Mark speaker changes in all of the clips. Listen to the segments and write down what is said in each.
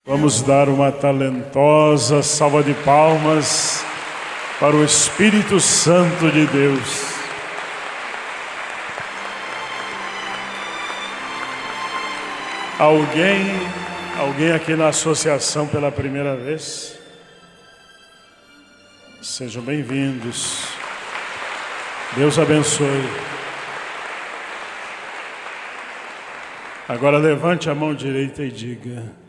Speaker 1: Vamos dar uma talentosa salva de palmas para o Espírito Santo de Deus. Alguém aqui na associação pela primeira vez? Sejam bem-vindos. Deus abençoe. Agora levante a mão direita e diga: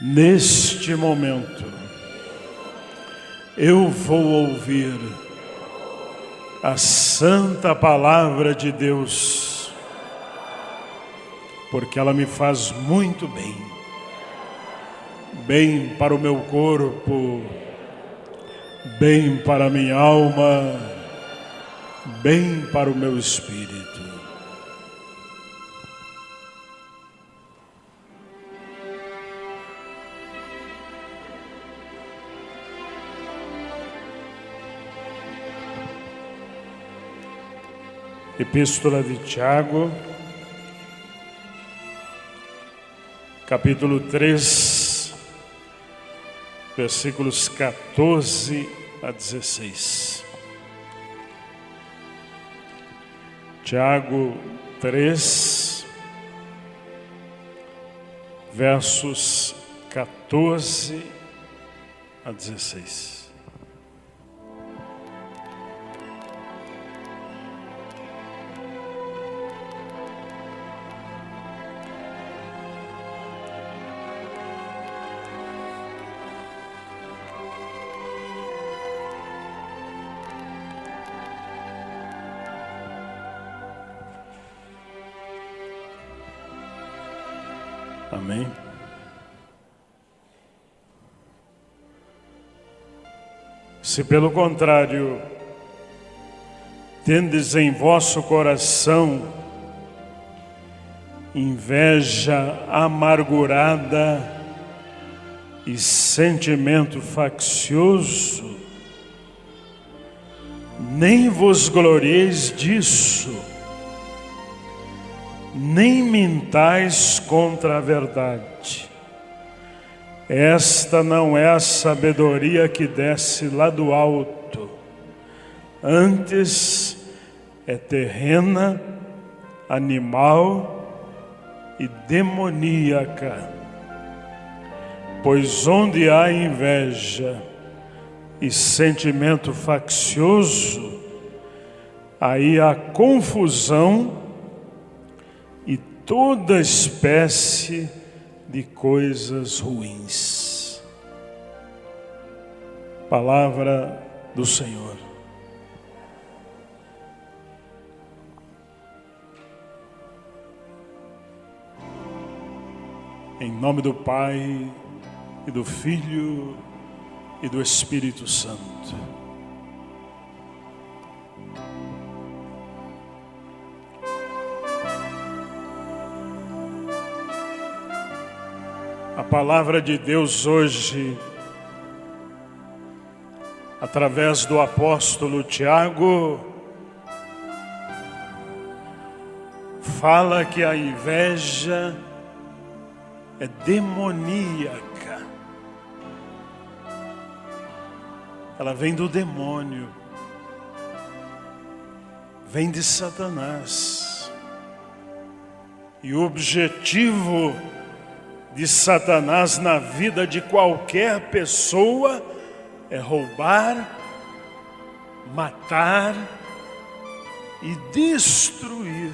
Speaker 1: neste momento, eu vou ouvir a santa palavra de Deus, porque ela me faz muito bem, bem para o meu corpo, bem para a minha alma, bem para o meu espírito. Epístola de Tiago, capítulo 3, versículos 14 a 16. Tiago 3, versos 14 a 16. Amém. Se pelo contrário, tendes em vosso coração inveja amargurada e sentimento faccioso, nem vos glorieis disso, nem mintais contra a verdade. Esta não é a sabedoria que desce lá do alto, antes é terrena, animal e demoníaca. Pois onde há inveja e sentimento faccioso, aí há confusão e toda espécie de coisas ruins. Palavra do Senhor. Em nome do Pai, e do Filho, e do Espírito Santo. A palavra de Deus hoje, através do apóstolo Tiago, fala que a inveja é demoníaca. Ela vem do demônio, vem de Satanás. E o objetivo de Satanás na vida de qualquer pessoa é roubar, matar e destruir.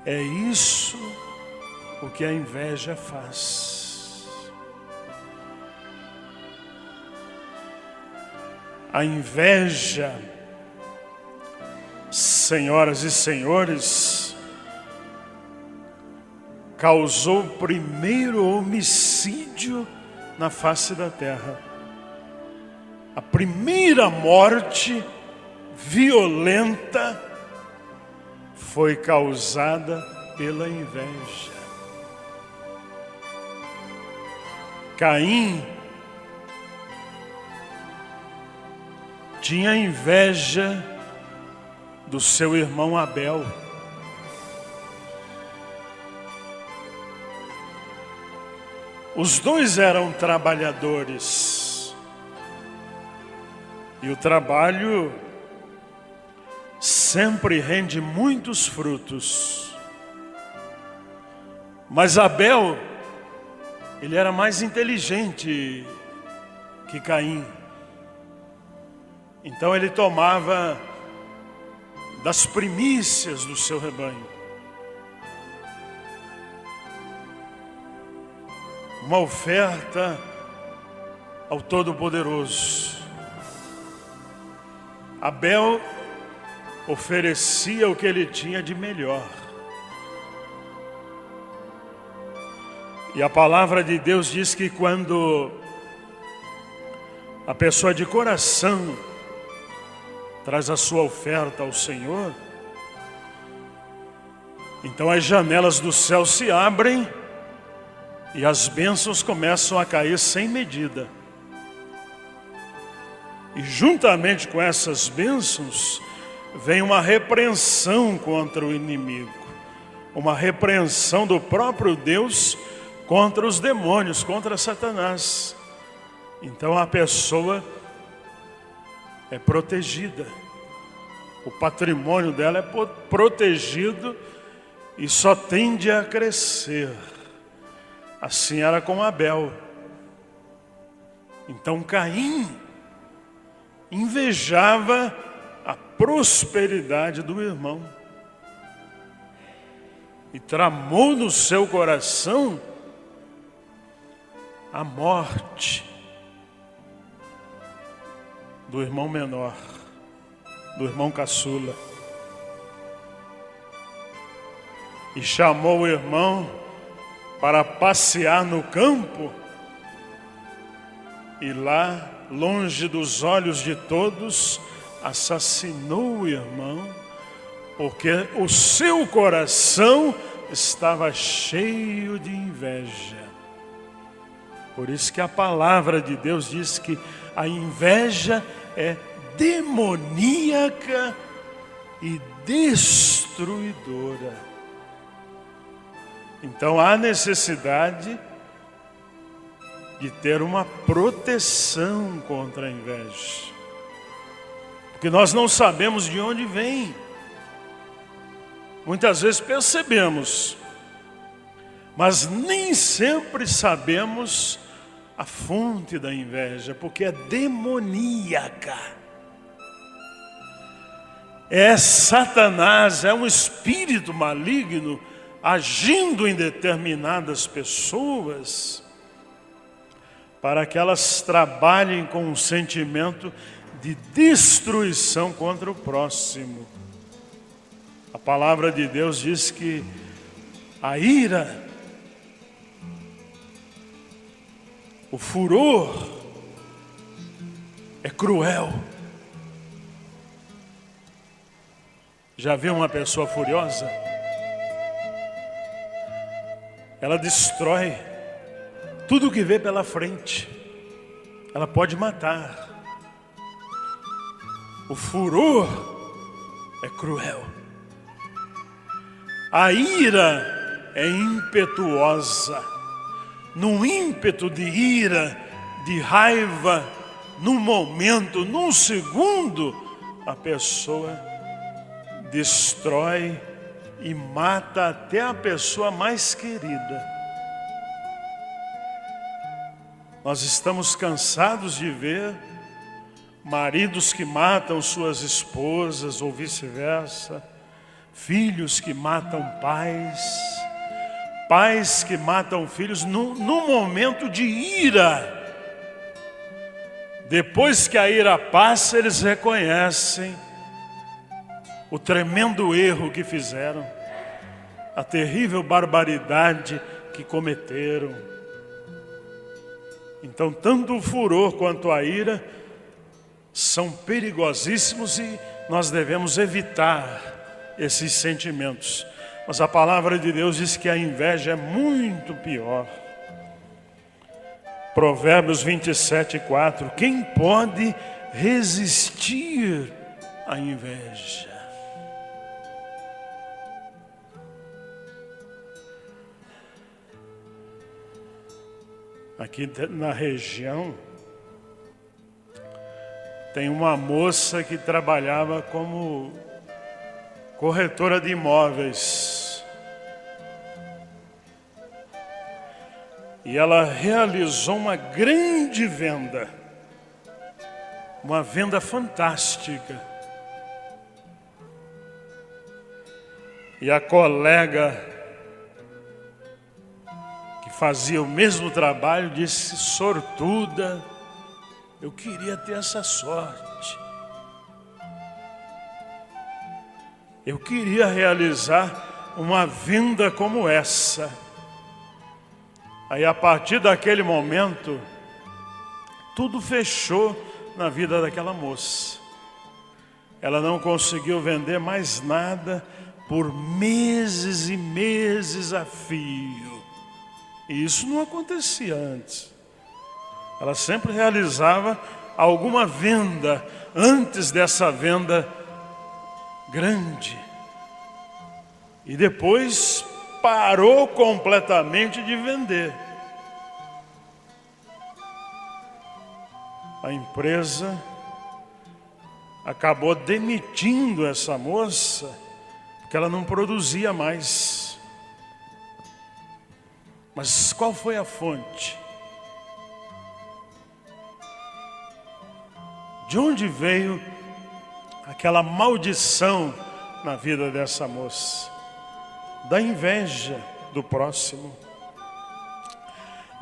Speaker 1: É isso o que a inveja faz. A inveja, senhoras e senhores, causou o primeiro homicídio na face da terra. A primeira morte violenta foi causada pela inveja. Caim tinha inveja do seu irmão Abel. Os dois eram trabalhadores. E o trabalho sempre rende muitos frutos. Mas Abel, ele era mais inteligente que Caim. Então ele tomava das primícias do seu rebanho. Uma oferta ao Todo-Poderoso. Abel oferecia o que ele tinha de melhor. E a palavra de Deus diz que quando a pessoa de coração traz a sua oferta ao Senhor, então as janelas do céu se abrem e as bênçãos começam a cair sem medida. E juntamente com essas bênçãos, vem uma repreensão contra o inimigo. Uma repreensão do próprio Deus contra os demônios, contra Satanás. Então a pessoa é protegida. O patrimônio dela é protegido e só tende a crescer. Assim era com Abel. Então Caim invejava a prosperidade do irmão e tramou no seu coração a morte do irmão menor, do irmão caçula, e chamou o irmão para passear no campo, e lá, longe dos olhos de todos, assassinou o irmão, porque o seu coração estava cheio de inveja. Por isso que a palavra de Deus diz que a inveja é demoníaca e destruidora. Então há necessidade de ter uma proteção contra a inveja. Porque nós não sabemos de onde vem. Muitas vezes percebemos, mas nem sempre sabemos a fonte da inveja, porque é demoníaca. É Satanás, é um espírito maligno agindo em determinadas pessoas para que elas trabalhem com um sentimento de destruição contra o próximo. A palavra de Deus diz que a ira, o furor é cruel. Já viu uma pessoa furiosa? Ela destrói tudo que vê pela frente. Ela pode matar. O furor é cruel. A ira é impetuosa. Num ímpeto de ira, de raiva, num momento, num segundo, a pessoa destrói e mata até a pessoa mais querida. Nós estamos cansados de ver maridos que matam suas esposas ou vice-versa, filhos que matam pais, pais que matam filhos num momento de ira. Depois que a ira passa, eles reconhecem o tremendo erro que fizeram, a terrível barbaridade que cometeram. Então, tanto o furor quanto a ira são perigosíssimos e nós devemos evitar esses sentimentos. Mas a palavra de Deus diz que a inveja é muito pior. Provérbios 27:4. Quem pode resistir à inveja? aqui na região, tem uma moça que trabalhava como corretora de imóveis. E ela realizou uma grande venda, uma venda fantástica. E a colega que fazia o mesmo trabalho disse: sortuda, eu queria ter essa sorte. Eu queria realizar uma venda como essa. Aí, a partir daquele momento, tudo fechou na vida daquela moça. Ela não conseguiu vender mais nada por meses e meses a fio. E isso não acontecia antes. Ela sempre realizava alguma venda antes dessa venda grande. E depois parou completamente de vender. A empresa acabou demitindo essa moça porque ela não produzia mais. Mas qual foi a fonte? De onde veio aquela maldição na vida dessa moça? Da inveja do próximo,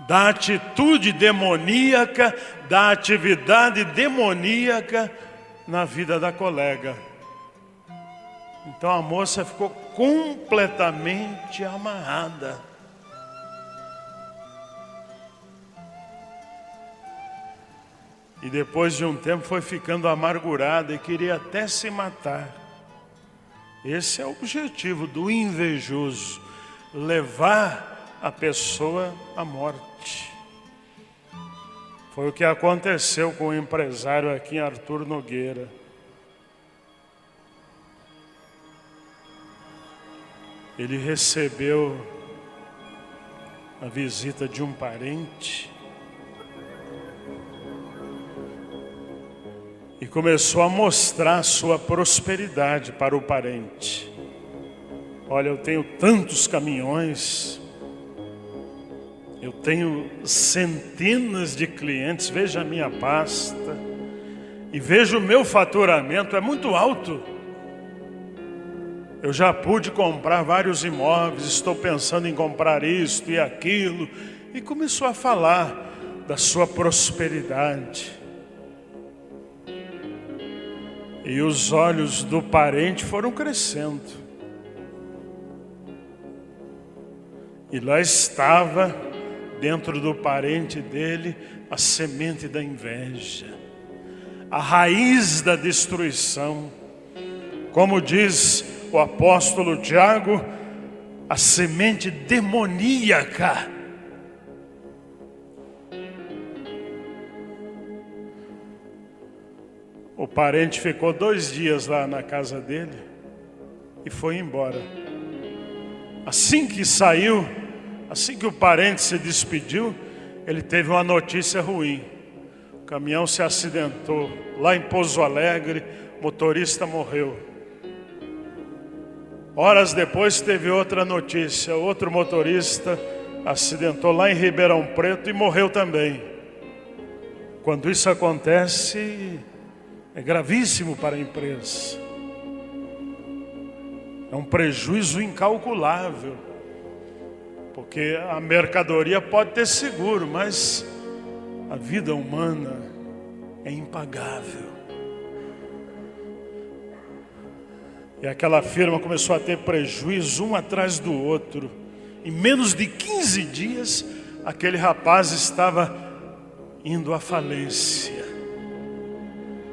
Speaker 1: da atitude demoníaca, da atividade demoníaca na vida da colega. Então a moça ficou completamente amarrada. E depois de um tempo foi ficando amargurada e queria até se matar. Esse é o objetivo do invejoso: levar a pessoa à morte. Foi o que aconteceu com o empresário aqui em Arthur Nogueira. Ele recebeu a visita de um parente e começou a mostrar sua prosperidade para o parente. Olha, eu tenho tantos caminhões, eu tenho centenas de clientes, veja a minha pasta, e veja o meu faturamento, é muito alto. Eu já pude comprar vários imóveis, estou pensando em comprar isto e aquilo. E começou a falar da sua prosperidade. E os olhos do parente foram crescendo. E lá estava, dentro do parente dele, a semente da inveja, a raiz da destruição. Como diz o apóstolo Tiago, a semente demoníaca. O parente ficou 2 dias lá na casa dele e foi embora. Assim que saiu, assim que o parente se despediu, ele teve uma notícia ruim. O caminhão se acidentou lá em Pouso Alegre, o motorista morreu. Horas depois teve outra notícia, outro motorista acidentou lá em Ribeirão Preto e morreu também. Quando isso acontece, é gravíssimo para a empresa. É um prejuízo incalculável, porque a mercadoria pode ter seguro, mas a vida humana é impagável. E aquela firma começou a ter prejuízo um atrás do outro. Em menos de 15 dias, aquele rapaz estava indo à falência.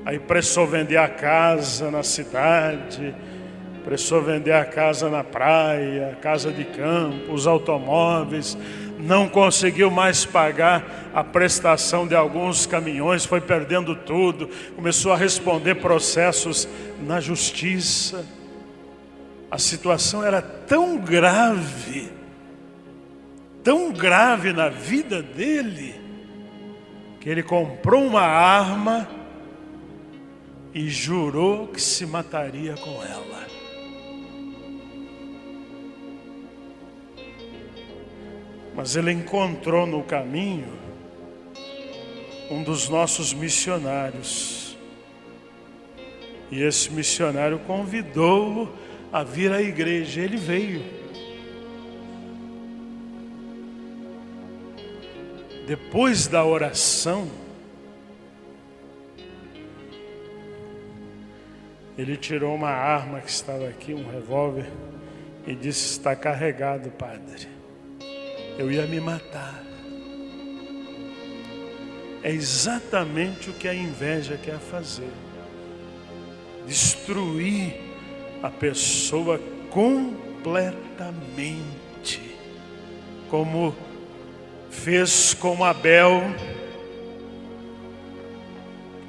Speaker 1: Aí precisou vender a casa na cidade, precisou vender a casa na praia, a casa de campo, os automóveis. Não conseguiu mais pagar a prestação de alguns caminhões, foi perdendo tudo. Começou a responder processos na justiça. A situação era tão grave tão grave na vida dele que ele comprou uma arma e jurou que se mataria com ela. Mas ele encontrou no caminho um dos nossos missionários. E esse missionário convidou-o a vir à igreja. Ele veio. Depois da oração, ele tirou uma arma que estava aqui, um revólver, e disse: está carregado, padre. Eu ia me matar. É exatamente o que a inveja quer fazer. Destruir a pessoa completamente. Como fez com Abel.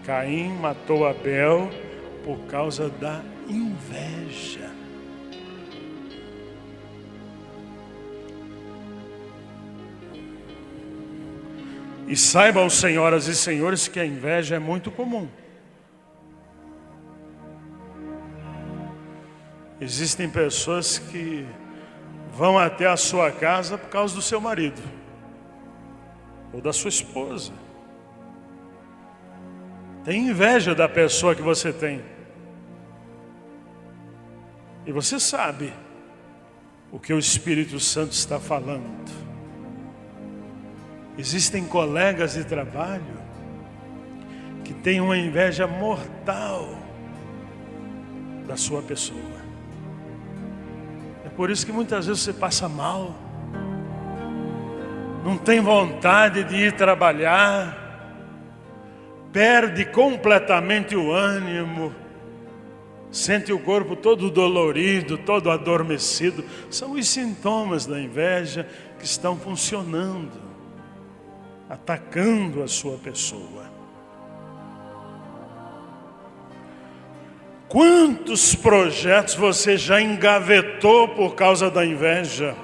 Speaker 1: Caim matou Abel por causa da inveja. E saibam, senhoras e senhores, que a inveja é muito comum. Existem pessoas que vão até a sua casa por causa do seu marido ou da sua esposa. Tem inveja da pessoa que você tem. E você sabe o que o Espírito Santo está falando. Existem colegas de trabalho que têm uma inveja mortal da sua pessoa. É por isso que muitas vezes você passa mal, não tem vontade de ir trabalhar, perde completamente o ânimo, sente o corpo todo dolorido, todo adormecido. São os sintomas da inveja que estão funcionando, atacando a sua pessoa. Quantos projetos você já engavetou por causa da inveja?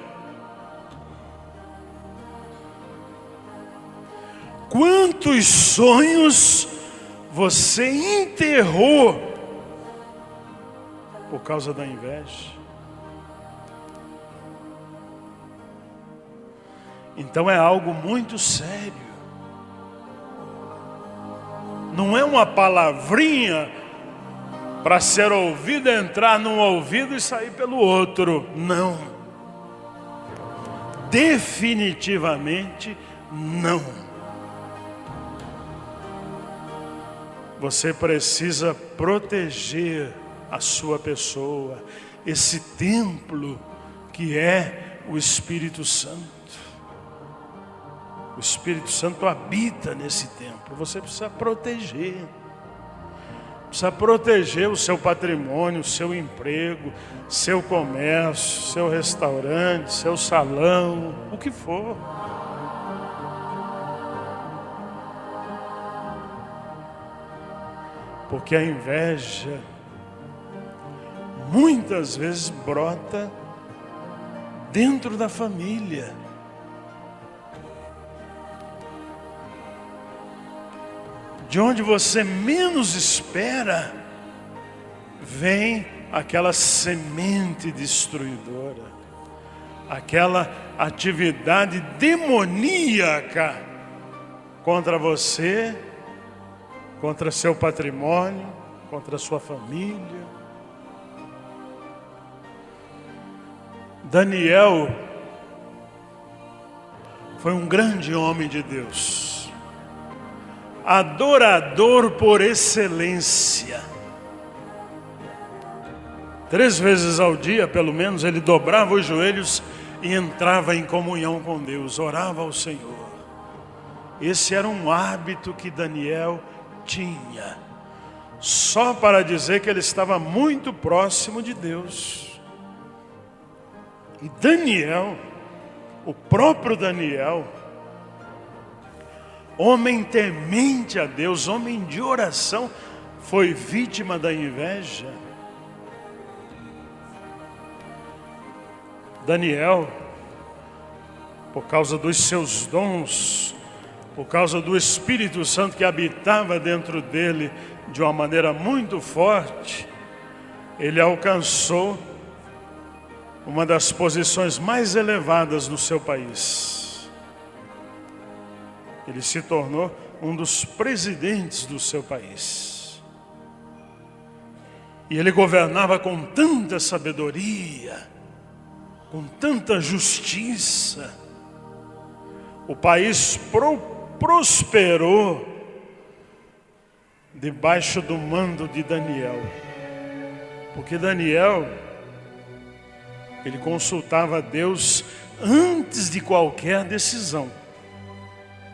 Speaker 1: Quantos sonhos você enterrou por causa da inveja? Então é algo muito sério. Não é uma palavrinha para ser ouvida, entrar num ouvido e sair pelo outro. Não. Definitivamente não. Você precisa proteger a sua pessoa, esse templo que é o Espírito Santo. O Espírito Santo habita nesse templo. Você precisa proteger. Precisa proteger o seu patrimônio, o seu emprego, seu comércio, seu restaurante, seu salão, o que for. Porque a inveja muitas vezes brota dentro da família. De onde você menos espera, vem aquela semente destruidora, aquela atividade demoníaca contra você, contra seu patrimônio, contra sua família. Daniel foi um grande homem de Deus, adorador por excelência. 3 vezes ao dia, pelo menos, ele dobrava os joelhos e entrava em comunhão com Deus, orava ao Senhor. Esse era um hábito que Daniel tinha, só para dizer que ele estava muito próximo de Deus. E Daniel, o próprio Daniel, homem temente a Deus, homem de oração, foi vítima da inveja. Daniel por causa dos seus dons, por causa do Espírito Santo que habitava dentro dele de uma maneira muito forte, ele alcançou uma das posições mais elevadas no seu país. Ele se tornou um dos presidentes do seu país. E ele governava com tanta sabedoria, com tanta justiça. O país prosperou debaixo do mando de Daniel. Porque Daniel, ele consultava a Deus antes de qualquer decisão.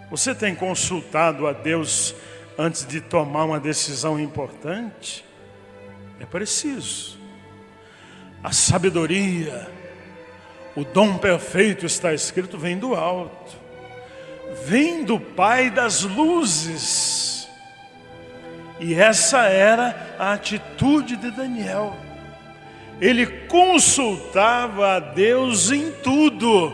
Speaker 1: Você tem consultado a Deus antes de tomar uma decisão importante? É preciso. A sabedoria, o dom perfeito, está escrito, vem do alto. Vem do Pai das luzes. E essa era a atitude de Daniel. Ele consultava a Deus em tudo.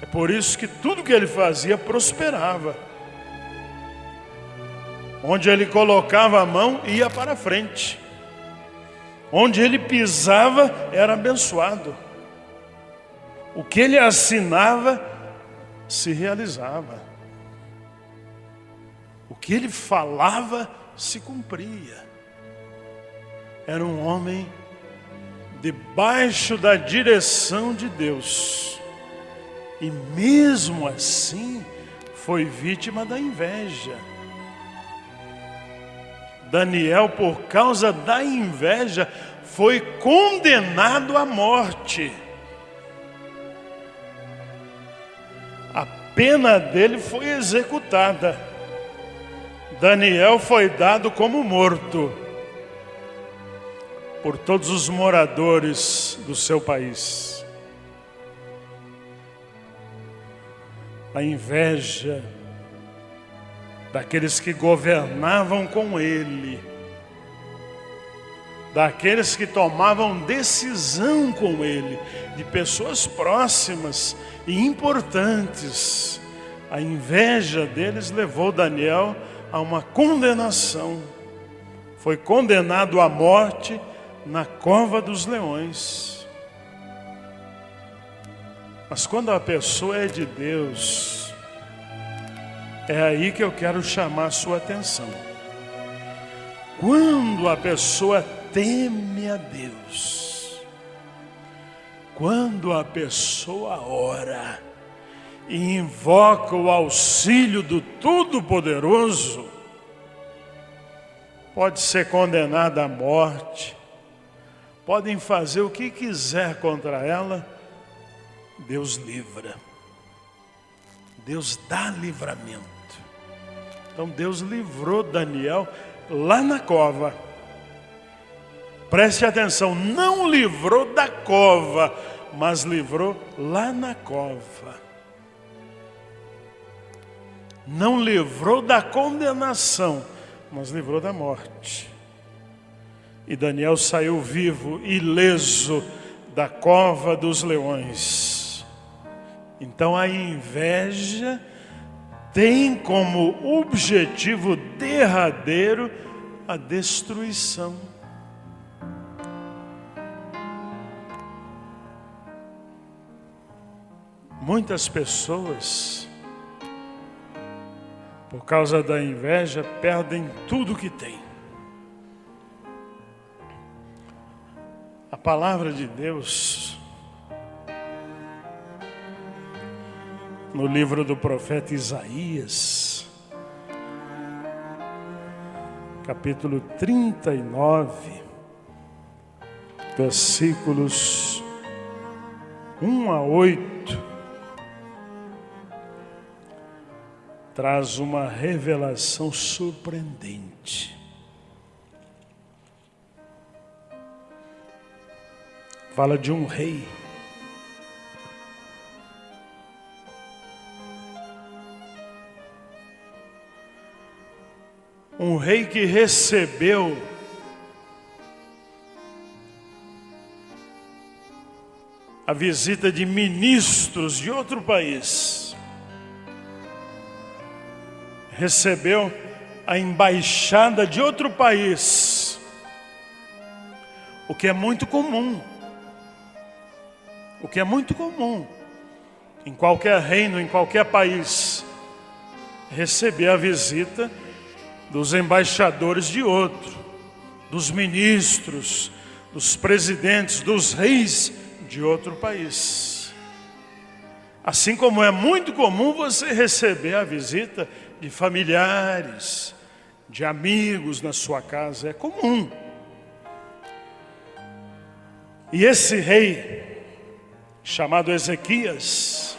Speaker 1: É por isso que tudo que ele fazia prosperava. Onde ele colocava a mão, ia para frente. Onde ele pisava, era abençoado. O que ele assinava, se realizava. O que ele falava, se cumpria. Era um homem debaixo da direção de Deus. E mesmo assim, foi vítima da inveja. Daniel, por causa da inveja, foi condenado à morte. A pena dele foi executada. Daniel foi dado como morto por todos os moradores do seu país. A inveja daqueles que governavam com ele, daqueles que tomavam decisão com ele, de pessoas próximas e importantes. A inveja deles levou Daniel a uma condenação. Foi condenado à morte na cova dos leões. Mas quando a pessoa é de Deus, é aí que eu quero chamar a sua atenção. Quando a pessoa teme a Deus, quando a pessoa ora e invoca o auxílio do Todo-Poderoso, pode ser condenada à morte, podem fazer o que quiser contra ela, Deus livra. Deus dá livramento. Então Deus livrou Daniel lá na cova. Preste atenção, não livrou da cova, mas livrou lá na cova. Não livrou da condenação, mas livrou da morte. E Daniel saiu vivo, ileso da cova dos leões. Então a inveja tem como objetivo derradeiro a destruição. Muitas pessoas, por causa da inveja, perdem tudo que têm. A palavra de Deus, no livro do profeta Isaías, capítulo 39, versículos 1 a 8, traz uma revelação surpreendente. Fala de um rei. Um rei que recebeu a visita de ministros de outro país. Recebeu a embaixada de outro país, o que é muito comum. O que é muito comum em qualquer reino, em qualquer país, receber a visita dos embaixadores de outro, dos ministros, dos presidentes, dos reis de outro país. Assim como é muito comum você receber a visita de familiares, de amigos na sua casa, é comum. E esse rei, chamado Ezequias,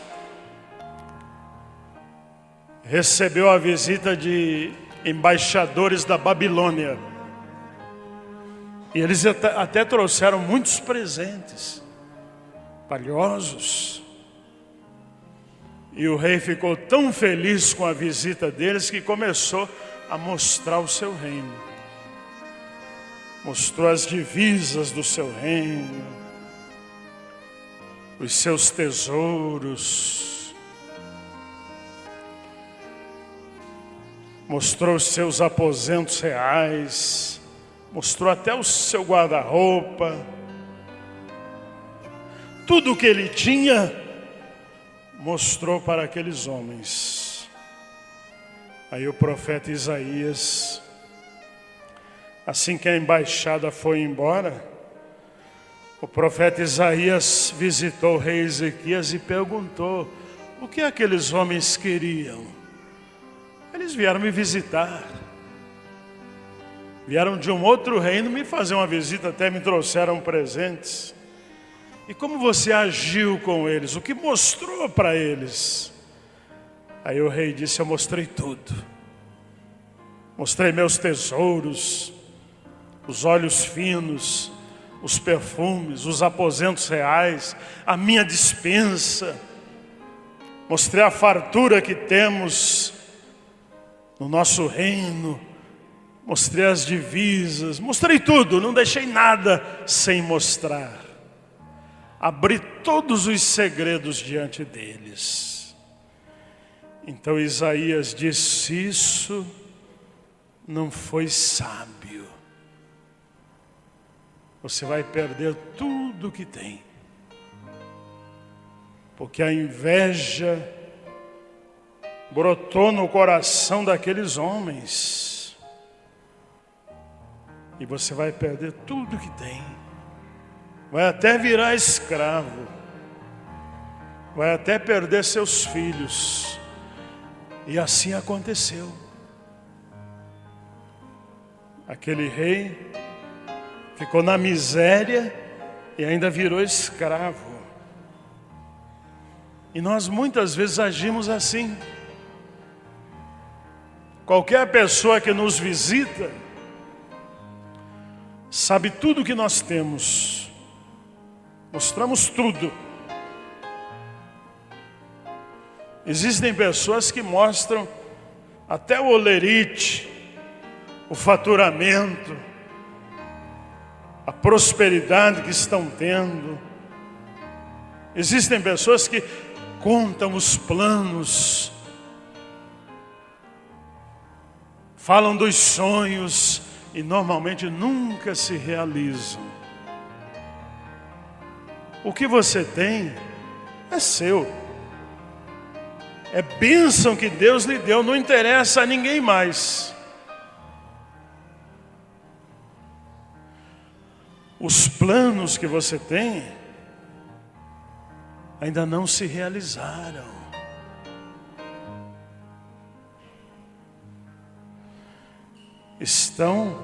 Speaker 1: recebeu a visita de embaixadores da Babilônia. E eles até trouxeram muitos presentes valiosos. E o rei ficou tão feliz com a visita deles que começou a mostrar o seu reino. Mostrou as divisas do seu reino, os seus tesouros, mostrou os seus aposentos reais, mostrou até o seu guarda-roupa. Tudo o que ele tinha, mostrou para aqueles homens. Aí o profeta Isaías, assim que a embaixada foi embora, o profeta Isaías visitou o rei Ezequias e perguntou: o que aqueles homens queriam? Eles vieram me visitar. Vieram de um outro reino me fazer uma visita, até me trouxeram presentes. E como você agiu com eles? O que mostrou para eles? Aí o rei disse: eu mostrei tudo. Mostrei meus tesouros, os olhos finos, os perfumes, os aposentos reais, a minha despensa. Mostrei a fartura que temos no nosso reino. Mostrei as divisas, mostrei tudo, não deixei nada sem mostrar. Abri todos os segredos diante deles. Então Isaías disse: isso não foi sábio. Você vai perder tudo que tem. Porque a inveja brotou no coração daqueles homens. E você vai perder tudo que tem. Vai até virar escravo. Vai até perder seus filhos. E assim aconteceu. Aquele rei ficou na miséria e ainda virou escravo. E nós muitas vezes agimos assim. Qualquer pessoa que nos visita sabe tudo que nós temos. Mostramos tudo. Existem pessoas que mostram até o olerite, o faturamento, a prosperidade que estão tendo. Existem pessoas que contam os planos, falam dos sonhos e normalmente nunca se realizam. O que você tem é seu. É bênção que Deus lhe deu, não interessa a ninguém mais. Os planos que você tem ainda não se realizaram. Estão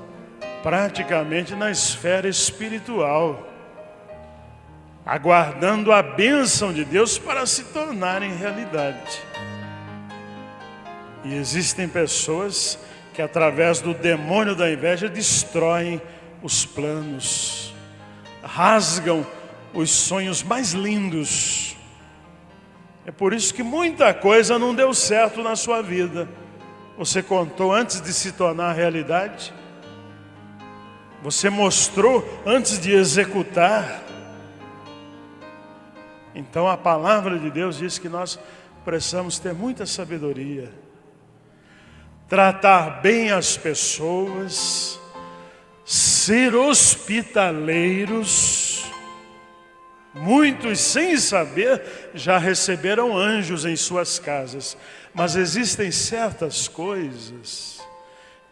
Speaker 1: praticamente na esfera espiritual, aguardando a bênção de Deus para se tornarem realidade. E existem pessoas que através do demônio da inveja destroem os planos, rasgam os sonhos mais lindos. É por isso que muita coisa não deu certo na sua vida. Você contou antes de se tornar realidade. Você mostrou antes de executar. Então a palavra de Deus diz que nós precisamos ter muita sabedoria, tratar bem as pessoas, ser hospitaleiros. Muitos, sem saber, já receberam anjos em suas casas, mas existem certas coisas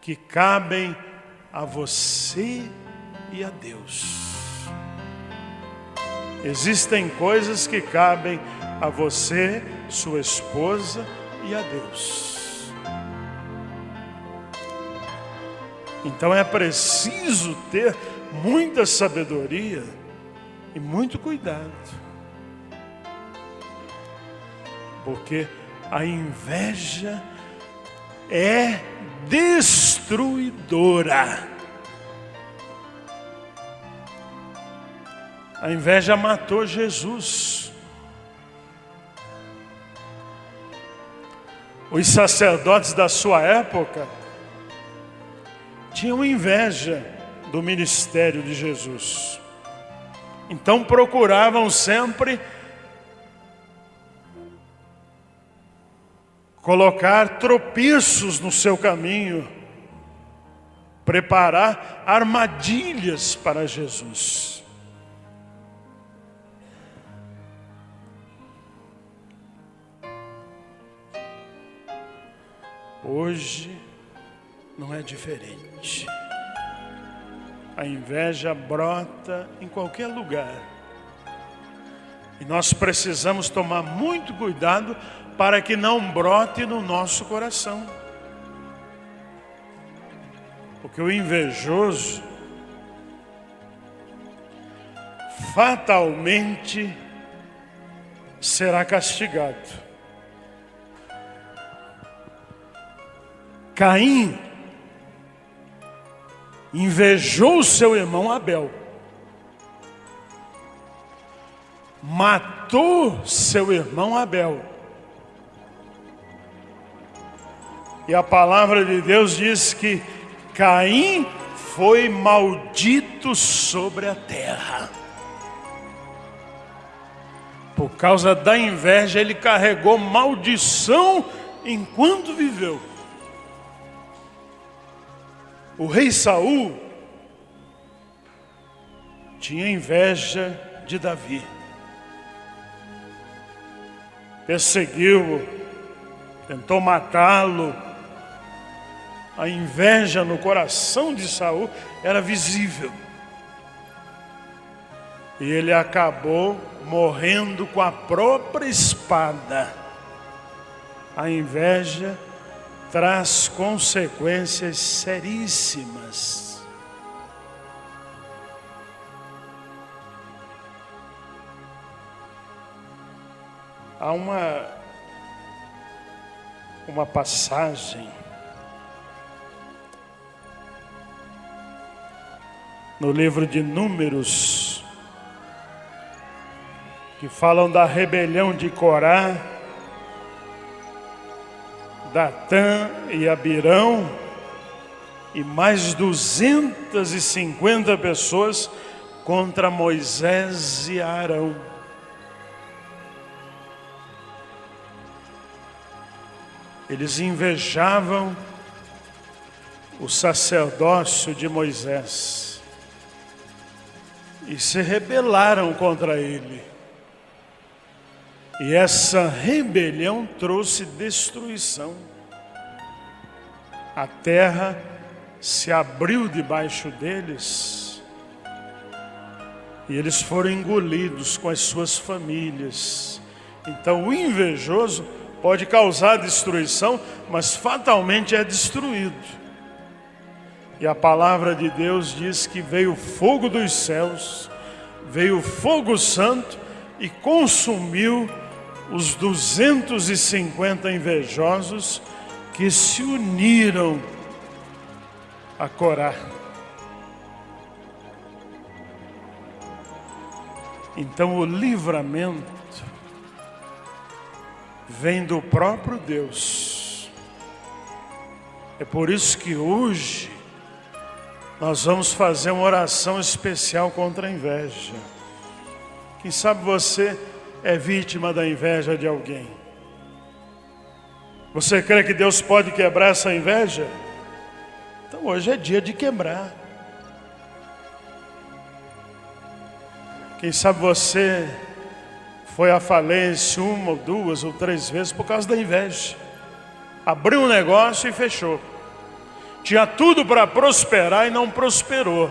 Speaker 1: que cabem a você e a Deus. Existem coisas que cabem a você, sua esposa e a Deus. Então é preciso ter muita sabedoria e muito cuidado. Porque a inveja é destruidora. A inveja matou Jesus. Os sacerdotes da sua época tinham inveja do ministério de Jesus. Então procuravam sempre colocar tropeços no seu caminho, preparar armadilhas para Jesus. Hoje não é diferente. A inveja brota em qualquer lugar. E nós precisamos tomar muito cuidado para que não brote no nosso coração. Porque o invejoso fatalmente será castigado. Caim invejou seu irmão Abel, matou seu irmão Abel, e a palavra de Deus diz que Caim foi maldito sobre a terra. Por causa da inveja, ele carregou maldição enquanto viveu. O rei Saul tinha inveja de Davi. Perseguiu-o, tentou matá-lo. A inveja no coração de Saul era visível. E ele acabou morrendo com a própria espada. A inveja traz consequências seríssimas. Há uma passagem no livro de Números que falam da rebelião de Corá, Datã e Abirão e mais 250 pessoas contra Moisés e Arão. Eles invejavam o sacerdócio de Moisés e se rebelaram contra ele. E essa rebelião trouxe destruição. A terra se abriu debaixo deles e eles foram engolidos com as suas famílias. Então o invejoso pode causar destruição, mas fatalmente é destruído. E a palavra de Deus diz que veio o fogo dos céus, veio o fogo santo e consumiu os 250 invejosos que se uniram a Corá. Então o livramento vem do próprio Deus. É por isso que hoje nós vamos fazer uma oração especial contra a inveja. Quem sabe você é vítima da inveja de alguém. Você crê que Deus pode quebrar essa inveja? Então hoje é dia de quebrar. Quem sabe você foi à falência 1 ou 2 ou 3 vezes por causa da inveja. Abriu um negócio e fechou. Tinha tudo para prosperar e não prosperou.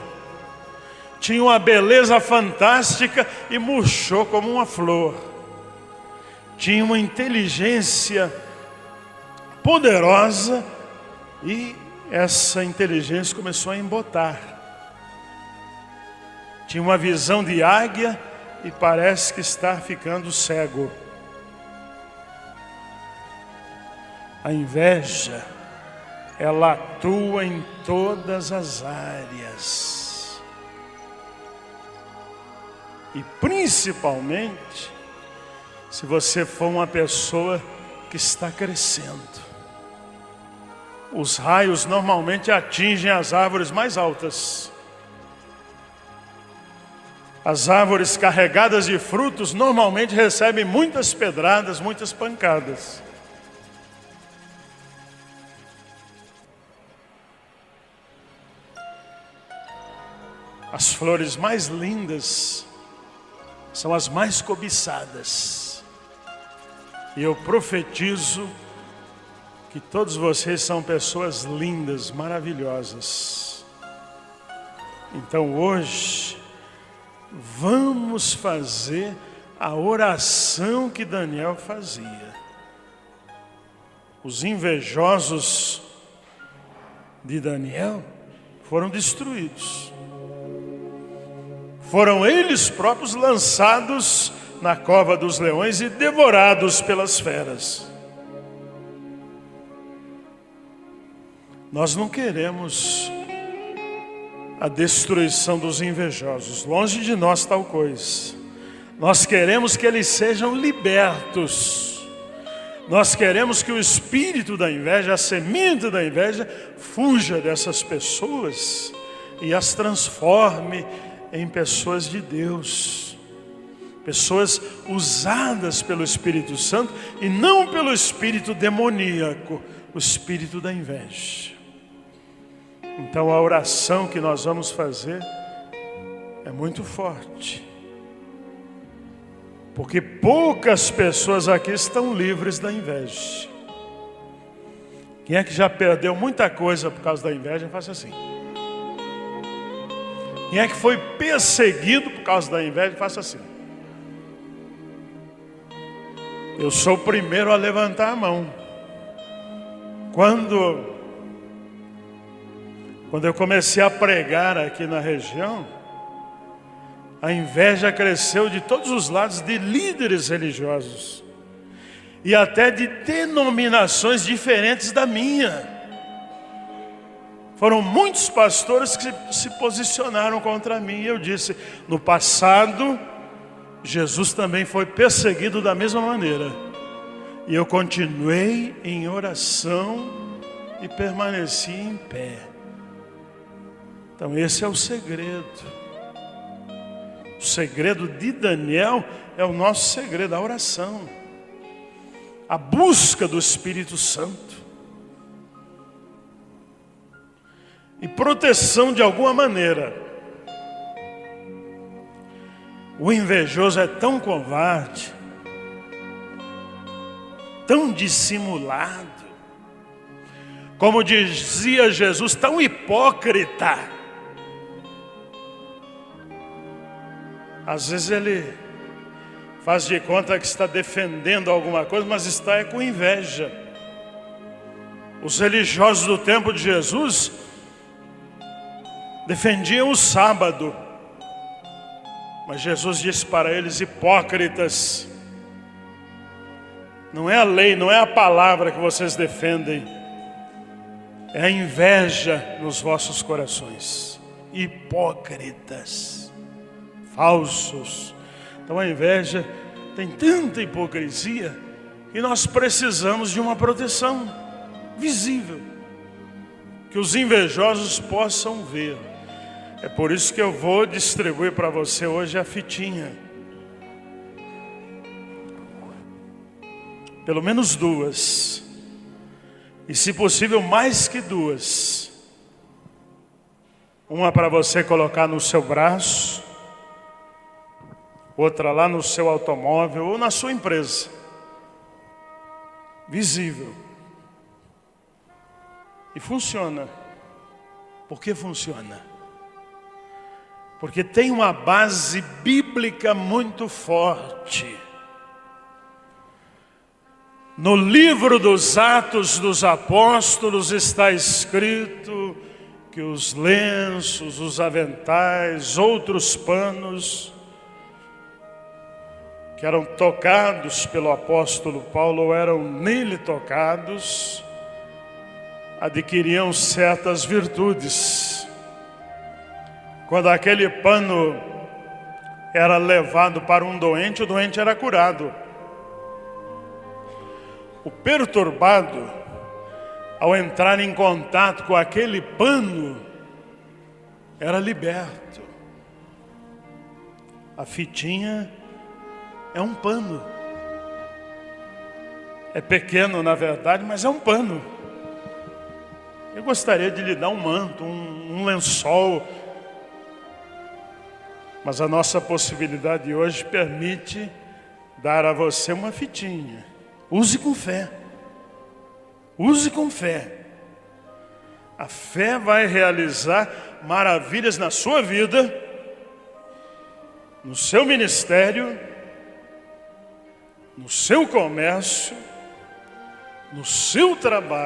Speaker 1: Tinha uma beleza fantástica e murchou como uma flor. Tinha uma inteligência poderosa e essa inteligência começou a embotar. Tinha uma visão de águia e parece que está ficando cego. A inveja, ela atua em todas as áreas. E principalmente, se você for uma pessoa que está crescendo. Os raios normalmente atingem as árvores mais altas. As árvores carregadas de frutos normalmente recebem muitas pedradas, muitas pancadas. As flores mais lindas são as mais cobiçadas. E eu profetizo que todos vocês são pessoas lindas, maravilhosas. Então hoje, vamos fazer a oração que Daniel fazia. Os invejosos de Daniel foram destruídos. Foram eles próprios lançados na cova dos leões e devorados pelas feras. Nós não queremos a destruição dos invejosos, longe de nós tal coisa. Nós queremos que eles sejam libertos. Nós queremos que o espírito da inveja, a semente da inveja, fuja dessas pessoas e as transforme em pessoas de Deus. Pessoas usadas pelo Espírito Santo e não pelo espírito demoníaco, o espírito da inveja. Então a oração que nós vamos fazer é muito forte. Porque poucas pessoas aqui estão livres da inveja. Quem é que já perdeu muita coisa por causa da inveja, faça assim. Quem é que foi perseguido por causa da inveja, faça assim. Eu sou o primeiro a levantar a mão. Quando eu comecei a pregar aqui na região, a inveja cresceu de todos os lados de líderes religiosos e até de denominações diferentes da minha. Foram muitos pastores que se posicionaram contra mim e eu disse, no passado, Jesus também foi perseguido da mesma maneira. E eu continuei em oração e permaneci em pé. Então esse é o segredo. O segredo de Daniel é o nosso segredo, a oração. A busca do Espírito Santo. E proteção de alguma maneira. O invejoso é tão covarde, tão dissimulado, como dizia Jesus, tão hipócrita. Às vezes ele faz de conta que está defendendo alguma coisa, mas está com inveja. Os religiosos do tempo de Jesus defendiam o sábado, mas Jesus disse para eles, hipócritas, não é a lei, não é a palavra que vocês defendem, é a inveja nos vossos corações. Hipócritas. Falsos. Então a inveja tem tanta hipocrisia que nós precisamos de uma proteção visível, que os invejosos possam ver. É por isso que eu vou distribuir para você hoje a fitinha. pelo menos duas, e se possível mais que duas. Uma para você colocar no seu braço, outra lá no seu automóvel ou na sua empresa, visível. E funciona. Por que funciona? Porque tem uma base bíblica muito forte. No livro dos Atos dos Apóstolos está escrito que os lenços, os aventais, outros panos que eram tocados pelo apóstolo Paulo, ou eram nele tocados, adquiriam certas virtudes. Quando aquele pano era levado para um doente, o doente era curado. O perturbado, ao entrar em contato com aquele pano, era liberto. A fitinha é um pano. É pequeno, na verdade, mas é um pano. Eu gostaria de lhe dar um manto, um lençol, mas a nossa possibilidade hoje permite dar a você uma fitinha. Use com fé. Use com fé. A fé vai realizar maravilhas na sua vida, no seu ministério, no seu comércio, no seu trabalho.